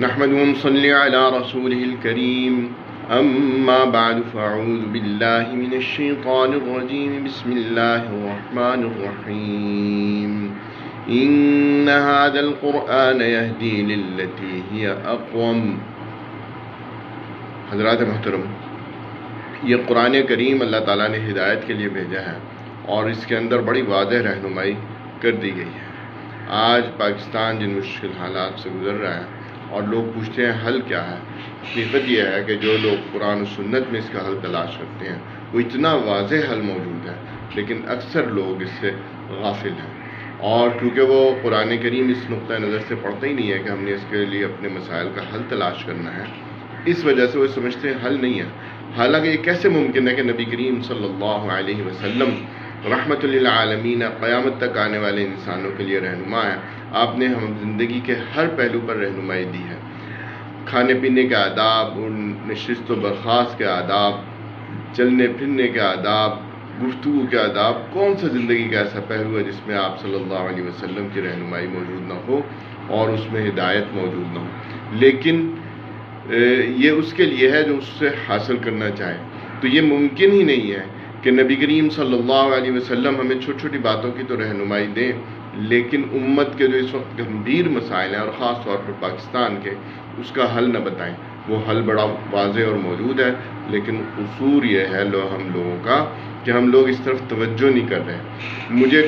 نحمد ونصلي على رسوله الكريم أما بعد فأعوذ بالله من الشيطان الرجيم بسم الله الرحمن الرحيم إن هذا القرآن يهدي للتي هي أقوم. حضرات محترم، یہ قرآن کریم اللہ تعالیٰ نے ہدایت کے لیے بھیجا ہے اور اس کے اندر بڑی واضح رہنمائی کر دی گئی ہے. آج پاکستان جن مشکل حالات سے گزر رہا ہے اور لوگ پوچھتے ہیں حل کیا ہے، حقیقت یہ ہے کہ جو لوگ قرآن و سنت میں اس کا حل تلاش کرتے ہیں وہ اتنا واضح حل موجود ہے، لیکن اکثر لوگ اس سے غافل ہیں. اور کیونکہ وہ قرآن کریم اس نقطۂ نظر سے پڑھتا ہی نہیں ہے کہ ہم نے اس کے لیے اپنے مسائل کا حل تلاش کرنا ہے، اس وجہ سے وہ سمجھتے ہیں حل نہیں ہے. حالانکہ یہ کیسے ممکن ہے کہ نبی کریم صلی اللہ علیہ وسلم رحمت للعالمین قیامت تک آنے والے انسانوں کے لیے رہنما ہے. آپ نے ہم زندگی کے ہر پہلو پر رہنمائی دی ہے. کھانے پینے کے آداب، نشست و برخاست کے آداب، چلنے پھرنے کے آداب، گفتگو کے آداب. کون سا زندگی کا ایسا پہلو ہے جس میں آپ صلی اللہ علیہ وسلم کی رہنمائی موجود نہ ہو اور اس میں ہدایت موجود نہ ہو؟ لیکن یہ اس کے لیے ہے جو اس سے حاصل کرنا چاہے. تو یہ ممکن ہی نہیں ہے کہ نبی کریم صلی اللہ علیہ وسلم ہمیں چھوٹی چھوٹی باتوں کی تو رہنمائی دیں، لیکن امت کے جو اس وقت گمبھیر مسائل ہیں اور خاص طور پر پاکستان کے، اس کا حل نہ بتائیں. وہ حل بڑا واضح اور موجود ہے، لیکن قصور یہ ہے ہم لوگوں کا کہ ہم لوگ اس طرف توجہ نہیں کر رہے. مجھے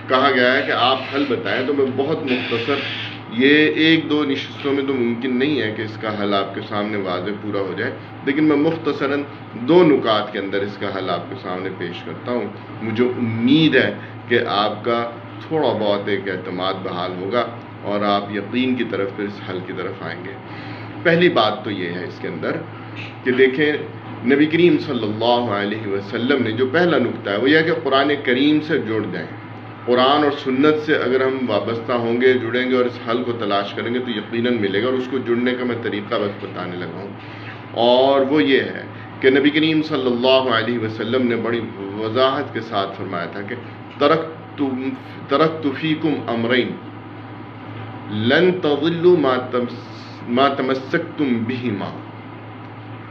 کہا گیا ہے کہ آپ حل بتائیں، تو میں بہت مختصر، یہ ایک دو نشستوں میں تو ممکن نہیں ہے کہ اس کا حل آپ کے سامنے واضح پورا ہو جائے، لیکن میں مختصراً دو نکات کے اندر اس کا حل آپ کے سامنے پیش کرتا ہوں. مجھے امید ہے کہ آپ کا تھوڑا بہت ایک اعتماد بحال ہوگا اور آپ یقین کی طرف پھر اس حل کی طرف آئیں گے. پہلی بات تو یہ ہے اس کے اندر کہ دیکھیں، نبی کریم صلی اللہ علیہ وسلم نے جو پہلا نکتہ ہے وہ یہ کہ قرآن کریم سے جڑ جائیں. قرآن اور سنت سے اگر ہم وابستہ ہوں گے، جڑیں گے اور اس حل کو تلاش کریں گے تو یقیناً ملے گا. اور اس کو جڑنے کا میں طریقہ بس بتانے لگا ہوں، اور وہ یہ ہے کہ نبی کریم صلی اللہ علیہ وسلم نے بڑی وضاحت کے ساتھ فرمایا تھا کہ ترکت فیکم امرین لن تضلوا ما تمسکتم بہما،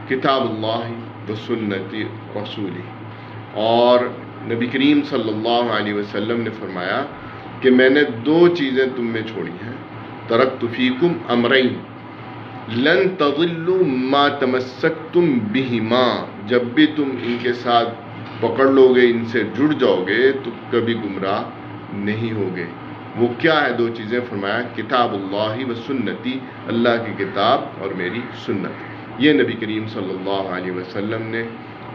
کتاب اللہ و سنت رسولی. اور نبی کریم صلی اللہ علیہ وسلم نے فرمایا کہ میں نے دو چیزیں تم میں چھوڑی ہیں. ترکت فیکم امرین لن تضلوا ما تمسکتم بہما، جب بھی تم ان کے ساتھ پکڑ لو گے، ان سے جڑ جاؤ گے تو کبھی گمراہ نہیں ہوگے. وہ کیا ہے دو چیزیں؟ فرمایا کتاب اللہ و سنتی، اللہ کی کتاب اور میری سنت. یہ نبی کریم صلی اللہ علیہ وسلم نے،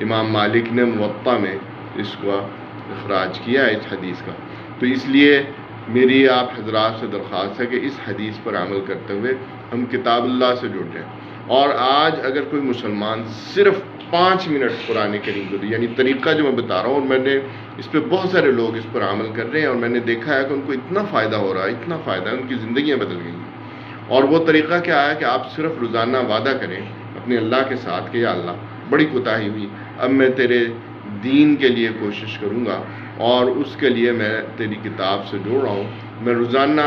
امام مالک نے موطا میں اس کو اخراج کیا ہے اس حدیث کا. تو اس لیے میری آپ حضرات سے درخواست ہے کہ اس حدیث پر عمل کرتے ہوئے ہم کتاب اللہ سے جڑ جائیں. اور آج اگر کوئی مسلمان صرف 5 منٹ قرآن کریم کو دے، یعنی طریقہ جو میں بتا رہا ہوں، اور میں نے اس پہ بہت سارے لوگ اس پر عمل کر رہے ہیں اور میں نے دیکھا ہے کہ ان کو اتنا فائدہ ہو رہا ہے، اتنا فائدہ ہے، ان کی زندگیاں بدل گئی ہیں. اور وہ طریقہ کیا ہے کہ آپ صرف روزانہ وعدہ کریں اپنے اللہ کے ساتھ کہ یا اللہ بڑی کوتاہی ہوئی، اب میں تیرے دین کے لیے کوشش کروں گا اور اس کے لیے میں تیری کتاب سے جوڑ رہا ہوں. میں روزانہ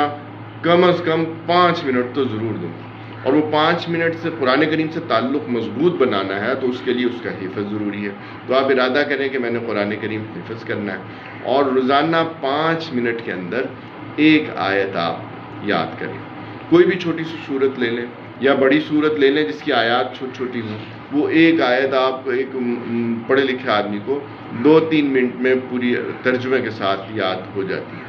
کم از کم 5 منٹ تو ضرور دوں گا. اور وہ 5 منٹ سے قرآن کریم سے تعلق مضبوط بنانا ہے تو اس کے لیے اس کا حفظ ضروری ہے. تو آپ ارادہ کریں کہ میں نے قرآن کریم حفظ کرنا ہے، اور روزانہ 5 منٹ کے اندر ایک آیت آپ یاد کریں. کوئی بھی چھوٹی سی صورت لے لیں یا بڑی صورت لے لیں جس کی آیات چھوٹی چھوٹی ہوں، وہ ایک آیت آپ ایک پڑھے لکھے آدمی کو 2-3 منٹ میں پوری ترجمے کے ساتھ یاد ہو جاتی ہے.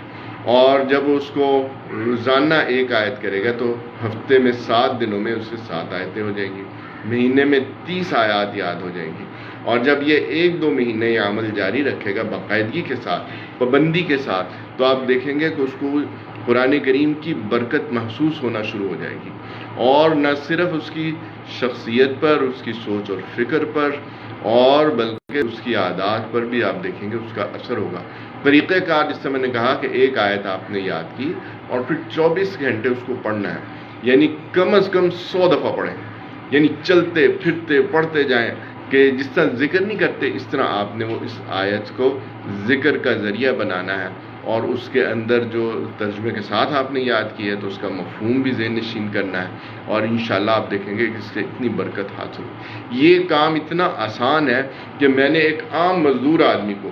اور جب اس کو روزانہ ایک آیت کرے گا تو ہفتے میں 7 دنوں میں اسے 7 آیتیں ہو جائیں گی، مہینے میں 30 آیات یاد ہو جائیں گی. اور جب یہ 1-2 مہینے یہ عمل جاری رکھے گا باقاعدگی کے ساتھ، پابندی کے ساتھ، تو آپ دیکھیں گے کہ اس کو قرآن کریم کی برکت محسوس ہونا شروع ہو جائے گی. اور نہ صرف اس کی شخصیت پر، اس کی سوچ اور فکر پر، اور بلکہ اس کی عادات پر بھی آپ دیکھیں گے اس کا اثر ہوگا. طریقہ کار جس سے میں نے کہا کہ ایک آیت آپ نے یاد کی اور پھر 24 گھنٹے اس کو پڑھنا ہے، یعنی کم از کم 100 دفعہ پڑھیں، یعنی چلتے پھرتے پڑھتے جائیں کہ جس طرح ذکر نہیں کرتے اس طرح آپ نے وہ اس آیت کو ذکر کا ذریعہ بنانا ہے. اور اس کے اندر جو ترجمے کے ساتھ آپ نے یاد کی ہے تو اس کا مفہوم بھی ذہن نشین کرنا ہے، اور انشاءاللہ آپ دیکھیں گے کہ اس سے اتنی برکت حاصل ہو۔ یہ کام اتنا آسان ہے کہ میں نے ایک عام مزدور آدمی کو،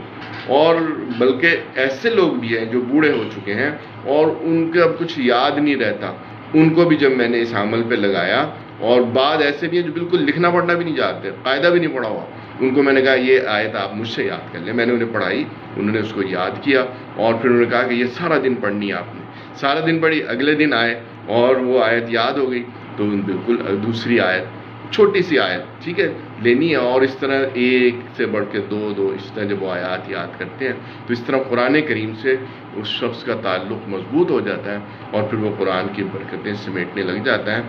اور بلکہ ایسے لوگ بھی ہیں جو بوڑھے ہو چکے ہیں اور ان کے اب کچھ یاد نہیں رہتا، ان کو بھی جب میں نے اس عمل پہ لگایا، اور بعد ایسے بھی ہیں جو بالکل لکھنا پڑھنا بھی نہیں جانتے، قاعدہ بھی نہیں پڑھا ہوا، ان کو میں نے کہا یہ آیت آپ مجھ سے یاد کر لیں، میں نے انہیں پڑھائی، انہوں نے اس کو یاد کیا، اور پھر انہوں نے کہا کہ یہ سارا دن پڑھنی ہے آپ نے، سارا دن پڑھی، اگلے دن آئے اور وہ آیت یاد ہو گئی، تو بالکل دوسری آیت، چھوٹی سی آیت، ٹھیک ہے، لینی ہے، اور اس طرح ایک سے بڑھ کے دو اس طرح جب وہ آیات یاد کرتے ہیں تو اس طرح قرآن کریم سے اس شخص کا تعلق مضبوط ہو جاتا ہے، اور پھر وہ قرآن کی برکتیں سمیٹنے لگ جاتا ہے۔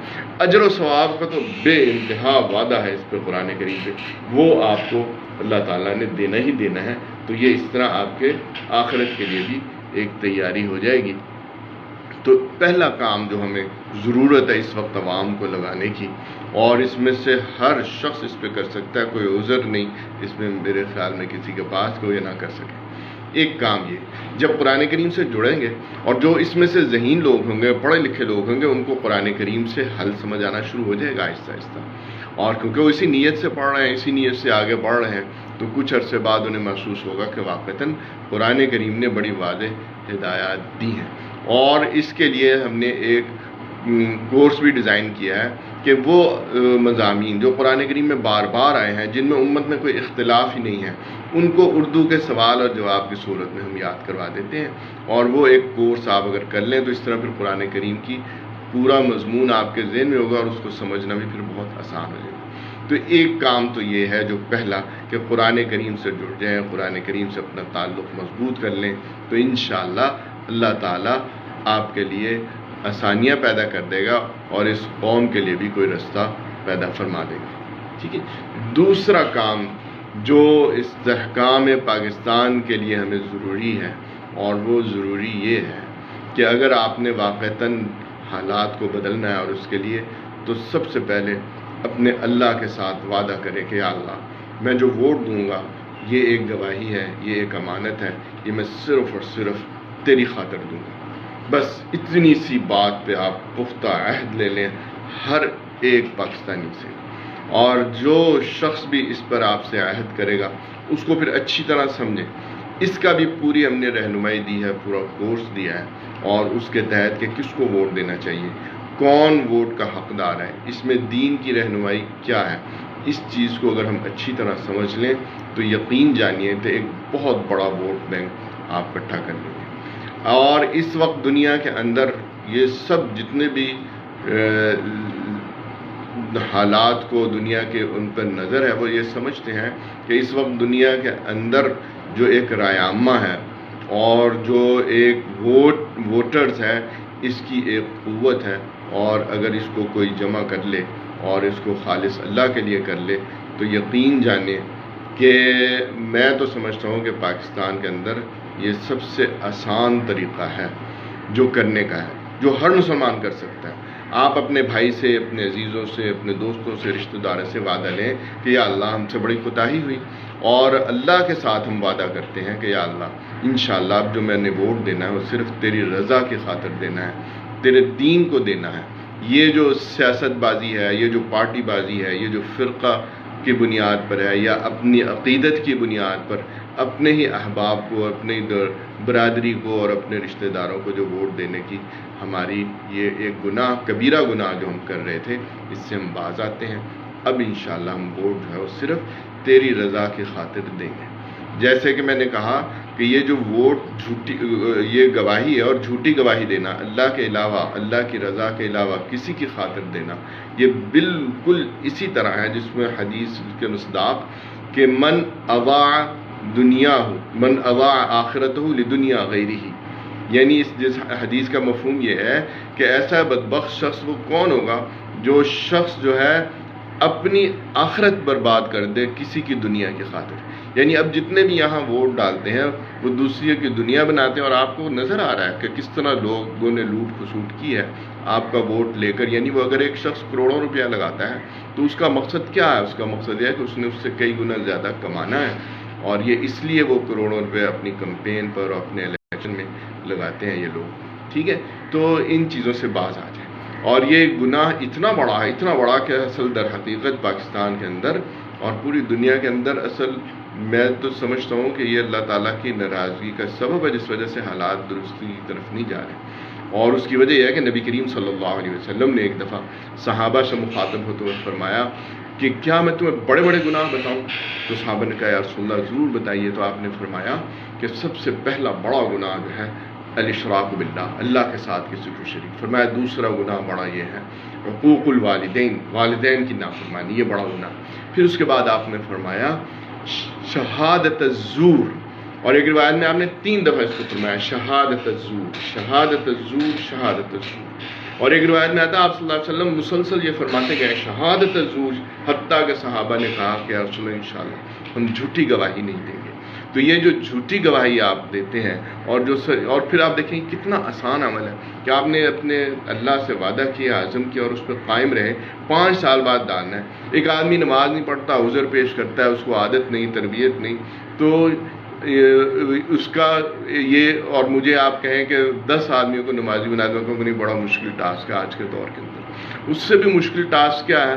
اجر و ثواب کا تو بے انتہا وعدہ ہے اس پہ، قرآن کریم پہ، وہ آپ کو اللہ تعالیٰ نے دینا ہی دینا ہے، تو یہ اس طرح آپ کے آخرت کے لیے بھی ایک تیاری ہو جائے گی۔ تو پہلا کام جو ہمیں ضرورت ہے اس وقت عوام کو لگانے کی، اور اس میں سے ہر شخص اس پہ کر سکتا ہے، کوئی عذر نہیں اس میں میرے خیال میں کسی کے پاس کوئی نہ کر سکے۔ ایک کام یہ، جب قرآن کریم سے جڑیں گے، اور جو اس میں سے ذہین لوگ ہوں گے، پڑھے لکھے لوگ ہوں گے، ان کو قرآن کریم سے حل سمجھ آنا شروع ہو جائے گا آہستہ آہستہ، اور کیونکہ وہ اسی نیت سے پڑھ رہے ہیں، اسی نیت سے آگے بڑھ رہے ہیں، تو کچھ عرصے بعد انہیں محسوس ہوگا کہ واقعتاً قرآن کریم نے بڑی واضح ہدایات دی ہیں۔ اور اس کے لیے ہم نے ایک کورس بھی ڈیزائن کیا ہے کہ وہ مضامین جو قرآن کریم میں بار بار آئے ہیں، جن میں امت میں کوئی اختلاف ہی نہیں ہے، ان کو اردو کے سوال اور جواب کی صورت میں ہم یاد کروا دیتے ہیں، اور وہ ایک کورس آپ اگر کر لیں تو اس طرح پھر قرآن کریم کی پورا مضمون آپ کے ذہن میں ہوگا، اور اس کو سمجھنا بھی پھر بہت آسان ہو جائے گا۔ تو ایک کام تو یہ ہے جو پہلا، کہ قرآن کریم سے جڑ جائیں، قرآن کریم سے اپنا تعلق مضبوط کر لیں، تو انشاءاللہ اللہ تعالیٰ آپ کے لیے آسانیاں پیدا کر دے گا، اور اس قوم کے لیے بھی کوئی رستہ پیدا فرما دے گا، ٹھیک ہے۔ دوسرا کام جو استحکام پاکستان کے لیے ہمیں ضروری ہے، اور وہ ضروری یہ ہے کہ اگر آپ نے واقعتاً حالات کو بدلنا ہے، اور اس کے لیے تو سب سے پہلے اپنے اللہ کے ساتھ وعدہ کریں کہ یا اللہ، میں جو ووٹ دوں گا یہ ایک گواہی ہے، یہ ایک امانت ہے، یہ میں صرف اور صرف تیری خاطر دوں گا۔ بس اتنی سی بات پہ آپ پختہ عہد لے لیں ہر ایک پاکستانی سے، اور جو شخص بھی اس پر آپ سے عہد کرے گا اس کو پھر اچھی طرح سمجھیں۔ اس کا بھی پوری ہم نے رہنمائی دی ہے، پورا کورس دیا ہے، اور اس کے تحت کہ کس کو ووٹ دینا چاہیے، کون ووٹ کا حقدار ہے، اس میں دین کی رہنمائی کیا ہے، اس چیز کو اگر ہم اچھی طرح سمجھ لیں تو یقین جانیے تو ایک بہت بڑا ووٹ بینک آپ اکٹھا کر لیں گے۔ اور اس وقت دنیا کے اندر یہ سب جتنے بھی حالات کو دنیا کے ان پر نظر ہے، وہ یہ سمجھتے ہیں کہ اس وقت دنیا کے اندر جو ایک رائے عامہ ہے اور جو ایک ووٹرز ہے، اس کی ایک قوت ہے، اور اگر اس کو کوئی جمع کر لے اور اس کو خالص اللہ کے لیے کر لے تو یقین جانے کہ میں تو سمجھتا ہوں کہ پاکستان کے اندر یہ سب سے آسان طریقہ ہے جو کرنے کا ہے، جو ہر مسلمان کر سکتا ہے۔ آپ اپنے بھائی سے، اپنے عزیزوں سے، اپنے دوستوں سے، رشتہ داروں سے وعدہ لیں کہ یا اللہ ہم سے بڑی کوتاہی ہوئی، اور اللہ کے ساتھ ہم وعدہ کرتے ہیں کہ یا اللہ انشاءاللہ اب جو میں نے ووٹ دینا ہے وہ صرف تیری رضا کی خاطر دینا ہے، تیرے دین کو دینا ہے۔ یہ جو سیاست بازی ہے، یہ جو پارٹی بازی ہے، یہ جو فرقہ کی بنیاد پر ہے، یا اپنی عقیدت کی بنیاد پر اپنے ہی احباب کو، اپنی برادری کو اور اپنے رشتہ داروں کو جو ووٹ دینے کی ہماری یہ ایک گناہ، کبیرہ گناہ جو ہم کر رہے تھے، اس سے ہم باز آتے ہیں۔ اب انشاءاللہ ہم ووٹ جو ہے وہ صرف تیری رضا کی خاطر دیں گے۔ جیسے کہ میں نے کہا کہ یہ جو ووٹ یہ گواہی ہے، اور جھوٹی گواہی دینا، اللہ کے علاوہ، اللہ کی رضا کے علاوہ کسی کی خاطر دینا، یہ بالکل اسی طرح ہے جس میں حدیث کے مصداق کہ من اضاع دنیا من اضاع آخرتہ لدنیا غیرہ، یعنی اس حدیث کا مفہوم یہ ہے کہ ایسا بدبخت شخص وہ کون ہوگا جو شخص جو ہے اپنی آخرت برباد کر دے کسی کی دنیا کی خاطر۔ یعنی اب جتنے بھی یہاں ووٹ ڈالتے ہیں وہ دوسری کی دنیا بناتے ہیں، اور آپ کو نظر آ رہا ہے کہ کس طرح لوگوں نے لوٹ کھسوٹ کی ہے آپ کا ووٹ لے کر۔ یعنی وہ اگر ایک شخص کروڑوں روپیہ لگاتا ہے تو اس کا مقصد کیا ہے؟ اس کا مقصد یہ ہے کہ اس نے اس سے کئی گنا زیادہ کمانا ہے، اور یہ اس لیے وہ کروڑوں روپے اپنی کمپین پر اور اپنے ایکشن میں لگاتے ہیں یہ لوگ، ٹھیک ہے؟ تو ان چیزوں سے باز آ جائیں۔ اور یہ گناہ اتنا بڑا کہ اصل در حقیقت پاکستان کے اندر اور پوری دنیا کے اندر اصل میں تو سمجھتا ہوں کہ یہ اللہ تعالیٰ کی ناراضگی کا سبب ہے، جس وجہ سے حالات درستی کی طرف نہیں جا رہے۔ اور اس کی وجہ یہ ہے کہ نبی کریم صلی اللہ علیہ وسلم نے ایک دفعہ صحابہ سے مخاطب ہوتے ہوئے فرمایا کہ کیا میں تمہیں بڑے بڑے گناہ بتاؤں؟ تو صحابہ نے کہا یا رسول اللہ ضرور بتائیے۔ تو آپ نے فرمایا کہ سب سے پہلا بڑا گناہ جو ہے الاشراک باللہ، اللہ کے ساتھ کسی کو شریک۔ فرمایا دوسرا گناہ بڑا یہ ہے حقوق الوالدین، والدین کی نافرمانی، یہ بڑا گناہ۔ پھر اس کے بعد آپ نے فرمایا شہادت الزور، اور ایک روایت میں آپ نے 3 دفعہ اس کو فرمایا شہادت الزور، شہادت الزور، شہادت الزور۔ اور ایک روایت میں آتا آپ صلی اللہ علیہ وسلم مسلسل یہ فرماتے گئے شہادت الزور، حتیٰ کہ صحابہ نے کہا کہ یا رسول اللہ انشاءاللہ ہم جھوٹی گواہی نہیں دیں گے۔ تو یہ جو جھوٹی گواہی آپ دیتے ہیں اور پھر آپ دیکھیں کتنا آسان عمل ہے کہ آپ نے اپنے اللہ سے وعدہ کیا، عزم کیا اور اس پہ قائم رہے، 5 سال بعد ڈالنا ہے۔ ایک آدمی نماز نہیں پڑھتا، عذر پیش کرتا ہے، اس کو عادت نہیں، تربیت نہیں، تو اس کا یہ، اور مجھے آپ کہیں کہ 10 آدمیوں کو نمازی بنا دوں کہ نہیں، بڑا مشکل ٹاسک ہے آج کے دور کے اندر۔ اس سے بھی مشکل ٹاسک کیا ہے؟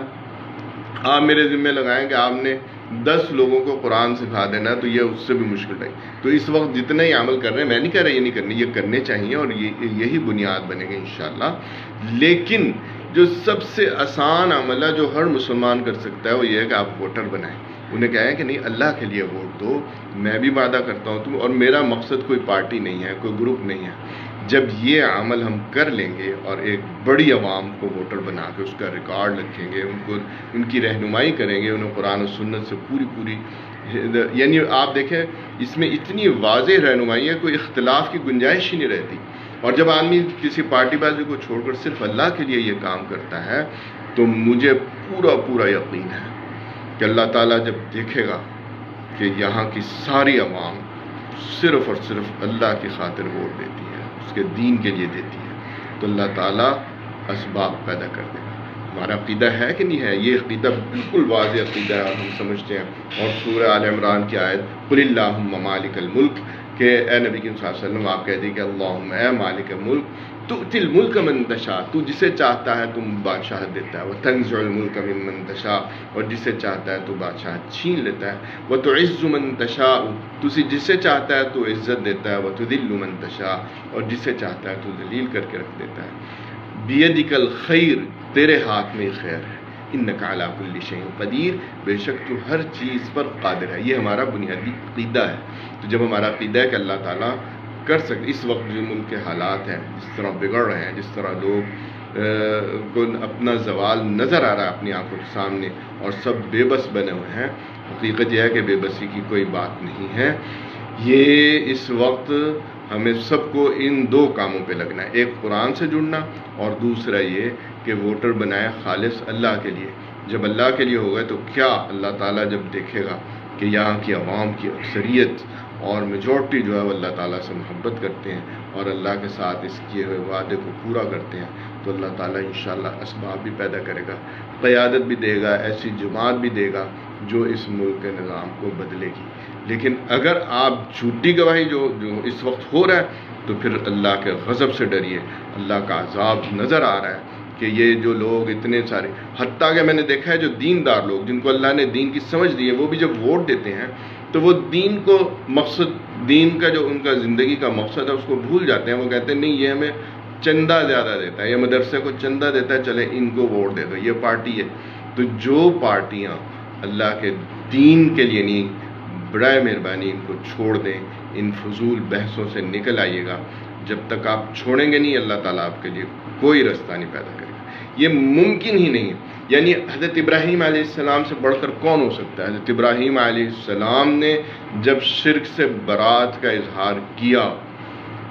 آپ میرے ذمہ لگائیں کہ آپ نے 10 لوگوں کو قرآن سکھا دینا، تو یہ اس سے بھی مشکل ہے۔ تو اس وقت جتنے ہی عمل کر رہے ہیں، میں نہیں کہہ رہا یہ نہیں کرنے، یہ کرنے چاہیے اور یہی بنیاد بنے گی انشاءاللہ۔ لیکن جو سب سے آسان عمل ہے جو ہر مسلمان کر سکتا ہے وہ یہ ہے کہ آپ ووٹر بنائیں، انہیں کہیں کہ نہیں اللہ کے لیے ووٹ دو، میں بھی وعدہ کرتا ہوں تم، اور میرا مقصد کوئی پارٹی نہیں ہے، کوئی گروپ نہیں ہے۔ جب یہ عمل ہم کر لیں گے اور ایک بڑی عوام کو ووٹر بنا کے اس کا ریکارڈ رکھیں گے، ان کی رہنمائی کریں گے، انہیں قرآن و سنت سے پوری یعنی آپ دیکھیں اس میں اتنی واضح رہنمائی ہے، کوئی اختلاف کی گنجائش ہی نہیں رہتی۔ اور جب آدمی کسی پارٹی بازی کو چھوڑ کر صرف اللہ کے لیے یہ کام کرتا ہے تو مجھے پورا یقین ہے کہ اللہ تعالیٰ جب دیکھے گا کہ یہاں کی ساری عوام صرف اور صرف اللہ کی خاطر ووٹ دیتی ہے، اس کے دین کے لیے دیتی ہے، تو اللہ تعالیٰ اسباب پیدا کر دے گا۔ ہمارا عقیدہ ہے کہ نہیں ہے؟ یہ عقیدہ بالکل واضح عقیدہ ہے، ہم سمجھتے ہیں۔ اور سورہ آل عمران کی آیت قل اللہم مالک الملک، کہ اے نبی صلی اللہ علیہ وسلم آپ کہہ دیجیے کہ اللہم اے مالک الملک تؤتی الملک من تشاء، تو جسے چاہتا ہے تم بادشاہت دیتا ہے، وتنزع الملک ممن تشاء، اور جسے چاہتا ہے تو بادشاہت چھین لیتا ہے، وتعز من تشاء، تو جسے چاہتا ہے تو عزت دیتا ہے، وتذل من تشاء، اور جسے چاہتا ہے تو ذلیل کر کے رکھ دیتا ہے۔ بیدک الخیر، تیرے ہاتھ میں خیر ہے، انک علی کل شیء قدیر، بے شک تو ہر چیز پر قادر ہے۔ یہ ہمارا بنیادی عقیدہ ہے۔ تو جب ہمارا عقیدہ ہے کہ اللہ تعالیٰ کر سکتے، اس وقت جو ملک کے حالات ہیں جس طرح بگڑ رہے ہیں، جس طرح لوگ کو اپنا زوال نظر آ رہا ہے اپنی آنکھوں کے سامنے اور سب بے بس بنے ہوئے ہیں، حقیقت یہ ہے کہ بے بسی کی کوئی بات نہیں ہے۔ یہ اس وقت ہمیں سب کو ان 2 کاموں پہ لگنا ہے، ایک قرآن سے جڑنا اور دوسرا یہ کہ ووٹر بنائے خالص اللہ کے لیے۔ جب اللہ کے لیے ہوگا تو کیا اللہ تعالیٰ جب دیکھے گا کہ یہاں کی عوام کی اکثریت اور میجورٹی جو ہے وہ اللہ تعالیٰ سے محبت کرتے ہیں اور اللہ کے ساتھ اس کیے ہوئے وعدے کو پورا کرتے ہیں، تو اللہ تعالیٰ انشاءاللہ اسباب بھی پیدا کرے گا، قیادت بھی دے گا، ایسی جماعت بھی دے گا جو اس ملک کے نظام کو بدلے گی۔ لیکن اگر آپ جھوٹی گواہی جو اس وقت ہو رہا ہے تو پھر اللہ کے غضب سے ڈریے، اللہ کا عذاب نظر آ رہا ہے کہ یہ جو لوگ اتنے سارے، حتیٰ کہ میں نے دیکھا ہے جو دیندار لوگ جن کو اللہ نے دین کی سمجھ دی ہے، وہ بھی جب ووٹ دیتے ہیں تو وہ دین کو مقصد، دین کا جو ان کا زندگی کا مقصد ہے اس کو بھول جاتے ہیں۔ وہ کہتے ہیں نہیں یہ ہمیں چندہ زیادہ دیتا ہے، یہ مدرسے کو چندہ دیتا ہے، چلے ان کو ووٹ دے دو، یہ پارٹی ہے۔ تو جو پارٹیاں اللہ کے دین کے لیے نہیں، برائے مہربانی ان کو چھوڑ دیں، ان فضول بحثوں سے نکل آئیے گا۔ جب تک آپ چھوڑیں گے نہیں اللہ تعالیٰ آپ کے لیے کوئی رستہ نہیں پیدا کرے گا، یہ ممکن ہی نہیں ہے۔ یعنی حضرت ابراہیم علیہ السلام سے بڑھ کر کون ہو سکتا ہے؟ حضرت ابراہیم علیہ السلام نے جب شرک سے برات کا اظہار کیا،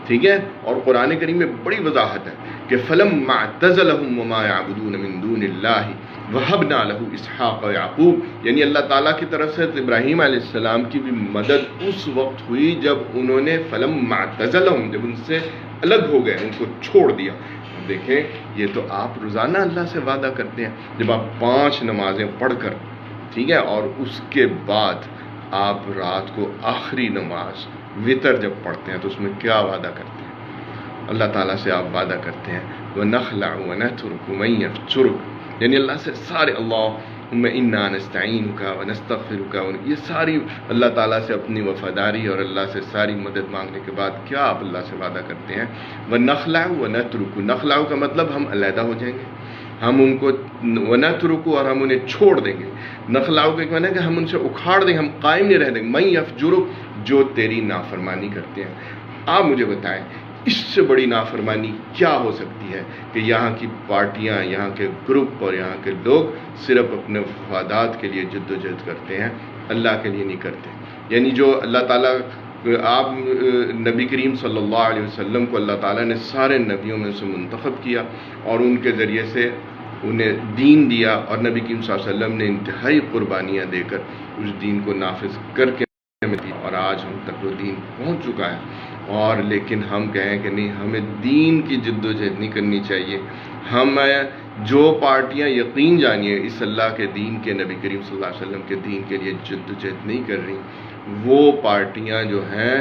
ٹھیک ہے، اور قرآن کریم میں بڑی وضاحت ہے کہ فَلَمَّا اعْتَزَلَهُمْ وَمَا يَعْبُدُونَ مِن دُونِ اللَّهِ وَهَبْنَا لَهُ إِسْحَاقَ وَيَعْقُوبَ، یعنی اللہ تعالیٰ کی طرف سے ابراہیم علیہ السلام کی بھی مدد اس وقت ہوئی جب انہوں نے فَلَمَّا اعْتَزَلَهُمْ، جب ان سے الگ ہو گئے، ان کو چھوڑ دیا۔ دیکھیں یہ تو آپ روزانہ اللہ سے وعدہ کرتے ہیں، جب آپ 5 نمازیں پڑھ کر، ٹھیک ہے، اور اس کے بعد آپ رات کو آخری نماز وطر جب پڑھتے ہیں تو اس میں کیا وعدہ کرتے ہیں؟ اللہ تعالیٰ سے آپ وعدہ کرتے ہیں وَنَخْلَعُ وَنَتْرُكُ مَن يَفْجُرُكَ، یعنی اللہ سے سارے اللہم انا نستعینک ونستغفرک، یہ ساری اللہ تعالیٰ سے اپنی وفاداری اور اللہ سے ساری مدد مانگنے کے بعد کیا آپ اللہ سے وعدہ کرتے ہیں؟ وَنَخْلَعُ وَنَتْرُكُ، نخلع کا مطلب ہم علیحدہ ہو جائیں گے، ہم ان کو وَنَتْرُكُ اور ہم انہیں چھوڑ دیں گے، نخلع کا ایک معنی ہے کہ ہم ان سے اکھاڑ دیں گے، ہم قائم نہیں رہ دیں گے، مَن يَفْجُرُكَ، جو تیری نافرمانی کرتے ہیں۔ آپ مجھے بتائیں اس سے بڑی نافرمانی کیا ہو سکتی ہے کہ یہاں کی پارٹیاں، یہاں کے گروپ اور یہاں کے لوگ صرف اپنے مفادات کے لیے جد و جہد کرتے ہیں، اللہ کے لیے نہیں کرتے۔ یعنی جو اللہ تعالیٰ، آپ نبی کریم صلی اللہ علیہ وسلم کو اللہ تعالیٰ نے سارے نبیوں میں سے منتخب کیا اور ان کے ذریعے سے انہیں دین دیا، اور نبی کریم صلی اللہ علیہ وسلم نے انتہائی قربانیاں دے کر اس دین کو نافذ کر کے دی، اور آج ہم تک وہ دین پہنچ چکا ہے، اور لیکن ہم کہیں کہ نہیں، ہمیں دین کی جد و جہد نہیں کرنی چاہیے۔ ہم جو پارٹیاں یقین جانیے اس اللہ کے دین کے، نبی کریم صلی اللہ علیہ وسلم کے دین کے لیے جد و جہد نہیں کر رہی، وہ پارٹیاں جو ہیں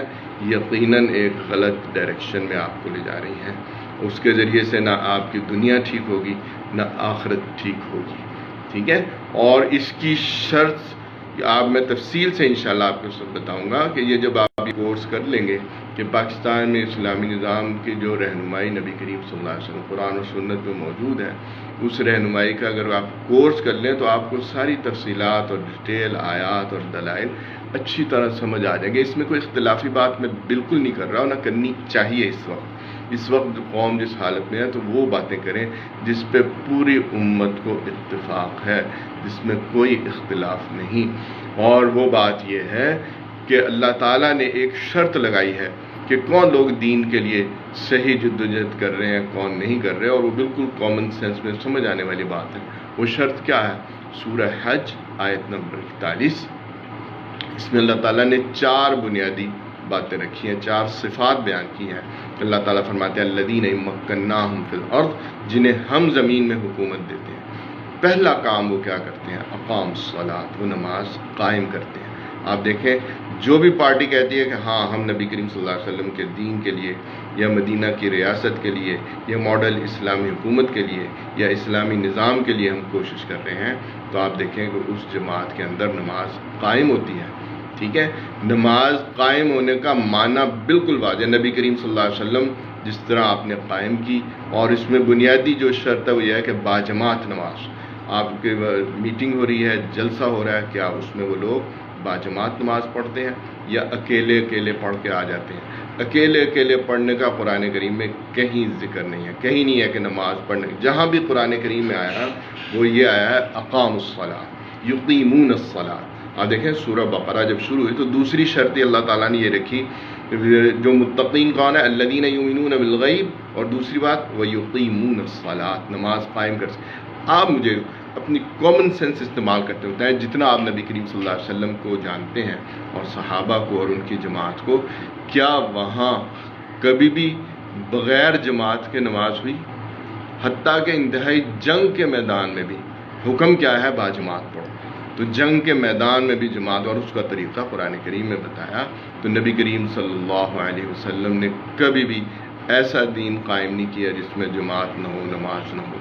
یقیناً ایک غلط ڈائریکشن میں آپ کو لے جا رہی ہیں، اس کے ذریعے سے نہ آپ کی دنیا ٹھیک ہوگی نہ آخرت ٹھیک ہوگی، ٹھیک ہے؟ اور اس کی شرط آپ میں تفصیل سے انشاءاللہ آپ کو سب بتاؤں گا کہ یہ جب آپ یہ کورس کر لیں گے کہ پاکستان میں اسلامی نظام کی جو رہنمائی نبی کریم صلی اللہ علیہ وسلم قرآن و سنت میں موجود ہے، اس رہنمائی کا اگر آپ کورس کر لیں تو آپ کو ساری تفصیلات اور ڈیٹیل آیات اور دلائل اچھی طرح سمجھ آ جائیں گے۔ اس میں کوئی اختلافی بات میں بالکل نہیں کر رہا ہوں، نہ کرنی چاہیے۔ اس وقت قوم جس حالت میں ہے تو وہ باتیں کریں جس پہ پوری امت کو اتفاق ہے، جس میں کوئی اختلاف نہیں، اور وہ بات یہ ہے کہ اللہ تعالیٰ نے ایک شرط لگائی ہے کہ کون لوگ دین کے لیے صحیح جد و جہد کر رہے ہیں، کون نہیں کر رہے، اور وہ بالکل کامن سینس میں سمجھ آنے والی بات ہے۔ وہ شرط کیا ہے؟ سورہ حج آیت نمبر 41، اس میں اللہ تعالیٰ نے 4 بنیادی باتیں رکھی ہیں، 4 صفات بیان کی ہیں۔ اللہ تعالیٰ فرماتے ہیں الذین مکناہم فی الارض، جنہیں ہم زمین میں حکومت دیتے ہیں، پہلا کام وہ کیا کرتے ہیں؟ اقام الصلاۃ، وہ نماز قائم کرتے ہیں۔ آپ دیکھیں جو بھی پارٹی کہتی ہے کہ ہاں ہم نبی کریم صلی اللہ علیہ وسلم کے دین کے لیے یا مدینہ کی ریاست کے لیے یا ماڈل اسلامی حکومت کے لیے یا اسلامی نظام کے لیے ہم کوشش کر رہے ہیں، تو آپ دیکھیں کہ اس جماعت کے اندر نماز قائم ہوتی ہے، ٹھیک ہے؟ نماز قائم ہونے کا معنی بالکل واضح، نبی کریم صلی اللہ علیہ وسلم جس طرح آپ نے قائم کی، اور اس میں بنیادی جو شرط ہے وہ یہ ہے کہ باجماعت نماز، آپ کی میٹنگ ہو رہی ہے، جلسہ ہو رہا ہے، کیا اس میں وہ لوگ باجماعت نماز پڑھتے ہیں یا اکیلے اکیلے پڑھ کے آ جاتے ہیں؟ اکیلے اکیلے پڑھنے کا قرآن کریم میں کہیں ذکر نہیں ہے، کہیں نہیں ہے کہ نماز پڑھنے، جہاں بھی قرآن کریم میں آیا وہ یہ آیا ہے اقام الصلاۃ یقیمون الصلاۃ۔ آپ دیکھیں سورہ بقرہ جب شروع ہوئی تو دوسری شرط اللہ تعالیٰ نے یہ رکھی، جو متقین کون ہے؟ الذین یؤمنون بالغیب، اور دوسری بات ویقیمون الصلاۃ، نماز قائم کر سکتے۔ آپ مجھے اپنی کامن سینس استعمال کرتے ہوتے ہیں، جتنا آپ نبی کریم صلی اللہ علیہ وسلم کو جانتے ہیں اور صحابہ کو اور ان کی جماعت کو، کیا وہاں کبھی بھی بغیر جماعت کے نماز ہوئی؟ حتیٰ کہ انتہائی جنگ کے میدان میں بھی حکم کیا ہے؟ باجماعت پڑھو۔ تو جنگ کے میدان میں بھی جماعت، اور اس کا طریقہ قرآن کریم میں بتایا، تو نبی کریم صلی اللہ علیہ وسلم نے کبھی بھی ایسا دین قائم نہیں کیا جس میں جماعت نہ ہو، نماز نہ ہو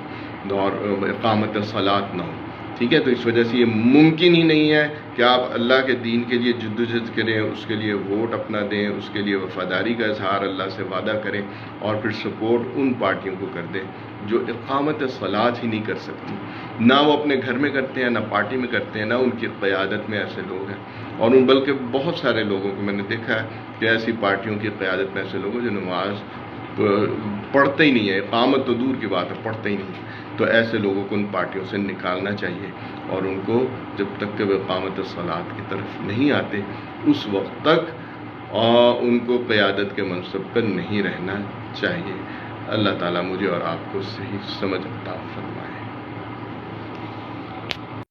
اور اقامت صلاۃ نہ ہو، ٹھیک ہے؟ تو اس وجہ سے یہ ممکن ہی نہیں ہے کہ آپ اللہ کے دین کے لیے جد و جہد کریں، اس کے لیے ووٹ اپنا دیں، اس کے لیے وفاداری کا اظہار اللہ سے وعدہ کریں، اور پھر سپورٹ ان پارٹیوں کو کر دیں جو اقامت صلاۃ ہی نہیں کر سکتی، نہ وہ اپنے گھر میں کرتے ہیں، نہ پارٹی میں کرتے ہیں، نہ ان کی قیادت میں ایسے لوگ ہیں، اور ان بلکہ بہت سارے لوگوں کو میں نے دیکھا ہے کہ ایسی پارٹیوں کی قیادت میں ایسے لوگ ہیں جو نماز پڑھتے ہی نہیں ہے، اقامت تو دور کی بات ہے، پڑھتے ہی نہیں۔ تو ایسے لوگوں کو ان پارٹیوں سے نکالنا چاہیے، اور ان کو جب تک کہ وہ اقامت صلاۃ کی طرف نہیں آتے اس وقت تک ان کو قیادت کے منصب پر نہیں رہنا چاہیے۔ اللہ تعالیٰ مجھے اور آپ کو صحیح سمجھ عطا فرمائے۔